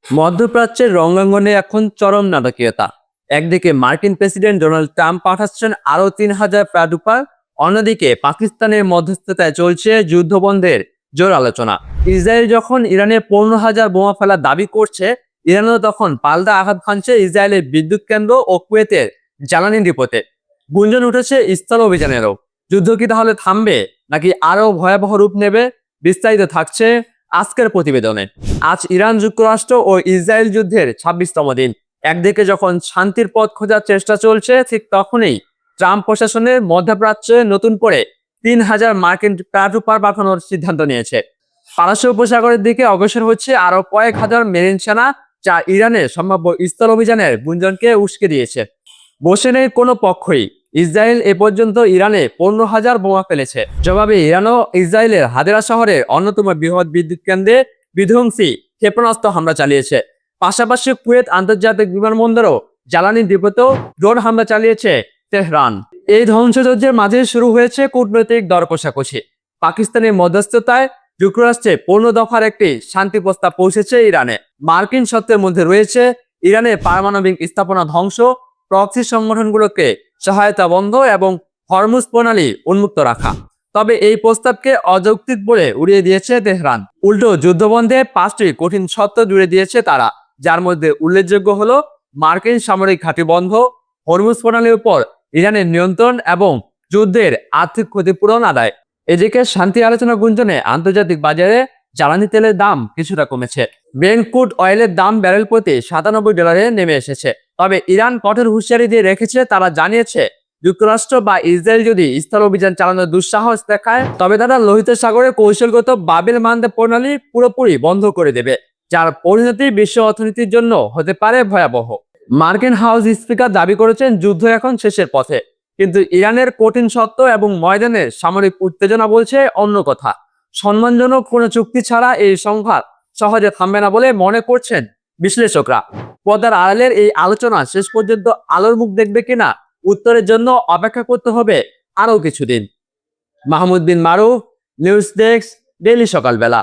মধ্যপ্রাচ্যের রণাঙ্গনে এখন চরম নাটকীয়তা। একদিকে মার্কিন প্রেসিডেন্ট ডোনাল্ড ট্রাম্প পাঠাচ্ছেন আরো 3,000 প্যারাট্রুপার, অন্যদিকে পাকিস্তানের মধ্যস্থতায় চলছে যুদ্ধবন্ধের জোর আলোচনা। ইসরায়েল যখন ইরানের 15,000 বোমা ফেলার দাবি করছে, ইরানও তখন পাল্টা আঘাত হানছে ইসরায়েলের বিদ্যুৎ কেন্দ্র ও কুয়েতের জ্বালানি ডিপোতে। গুঞ্জন উঠেছে স্থল অভিযানেরও। যুদ্ধ কি তাহলে থামবে, নাকি আরো ভয়াবহ রূপ নেবে? বিস্তারিত থাকছে আজকের প্রতিবেদনে। আজ ইরান যুক্তরাষ্ট্র ও ইসরায়েল যুদ্ধের 26তম দিন। একদিকে যখন শান্তির পথ খোঁজার চেষ্টা চলছে, ঠিক তখনই ট্রাম্প প্রশাসনের মধ্যপ্রাচ্যে নতুন করে 3,000 মার্কিন প্যারাট্রুপার পাঠানোর সিদ্ধান্ত নিয়েছে। পারস্য উপসাগরের দিকে অগ্রসর হচ্ছে আরো কয়েক হাজার মেরিন সেনা, যা ইরানের সম্ভাব্য স্থল অভিযানের গুঞ্জনকে উস্কে দিয়েছে। বসে নেই কোনো পক্ষই। ইসরায়েল এ পর্যন্ত ইরানে 15,000 বোমা ফেলেছে। জবাবে ইরানও ইসরায়েলের হাদেরা শহরের অন্যতম বৃহৎ বিদ্যুৎ কেন্দ্রে বিধ্বংসী ক্ষেপণাস্ত্র হামলা চালিয়েছে। পাশাপাশি কুয়েত আন্তর্জাতিক বিমানবন্দরও জ্বালানি ডিপোতেও ড্রোন হামলা চালিয়েছে তেহরান। এই ধ্বংসযজ্ঞের মাঝে শুরু হয়েছে কূটনৈতিক দর কষাকষি। পাকিস্তানের মধ্যস্থতায় যুক্তরাষ্ট্রে 15 দফার একটি শান্তি প্রস্তাব পৌঁছেছে ইরানে। মার্কিন শর্তের মধ্যে রয়েছে ইরানের পারমাণবিক স্থাপনা ধ্বংস, প্রক্সি সংগঠনগুলোকে সহায়তা বন্ধ এবং হরমুজ প্রণালী উন্মুক্ত রাখা। তবে এই প্রস্তাবকে অযৌক্তিক বলে উড়িয়ে দিয়েছে তেহরান। উল্টো যুদ্ধবন্ধে 5টি কঠিন শর্ত জুড়ে দিয়েছে তারা, যার মধ্যে উল্লেখযোগ্য হলো মার্কিন সামরিক ঘাঁটি বন্ধ, হরমুজ প্রণালীর উপর ইরানের নিয়ন্ত্রণ এবং যুদ্ধের আর্থিক ক্ষতিপূরণ আদায়। এদিকে শান্তি আলোচনা গুঞ্জনে আন্তর্জাতিক বাজারে জ্বালানি তেলের দাম কিছুটা কমেছে। ব্রেন্ট ক্রুড অয়েলের দাম ব্যারেল প্রতি $97 নেমে এসেছে। তবে ইরান কঠোর হুঁশিয়ারি দিয়ে রেখেছে, তারা জানিয়েছে যুক্তরাষ্ট্র বা ইসরায়েল যদি স্থল অভিযান চালানোর দুঃসাহস দেখায়, তবে তারা লোহিত সাগরে কৌশলগত বাবেল মান্দে প্রণালী পুরোপুরি বন্ধ করে দেবে, যার পরিণতি বিশ্ব অর্থনীতির জন্য হতে পারে ভয়াবহ। মার্কিন হাউস স্পিকার দাবি করেছেন যুদ্ধ এখন শেষের পথে, কিন্তু ইরানের কঠিন শর্ত এবং ময়দানের সামরিক উত্তেজনা বলছে অন্য কথা। সম্মানজনক কোনো চুক্তি ছাড়া এই সংঘাত সহজে থামবে না বলে মনে করছেন বিশ্লেষকরা। পর্দার আড়ালের এই আলোচনা শেষ পর্যন্ত আলোর মুখ দেখবে কিনা, উত্তরের জন্য অপেক্ষা করতে হবে আরো কিছুদিন। মাহমুদ বিন মারুফ, নিউজ ডেস্ক, ডেইলি সকালবেলা।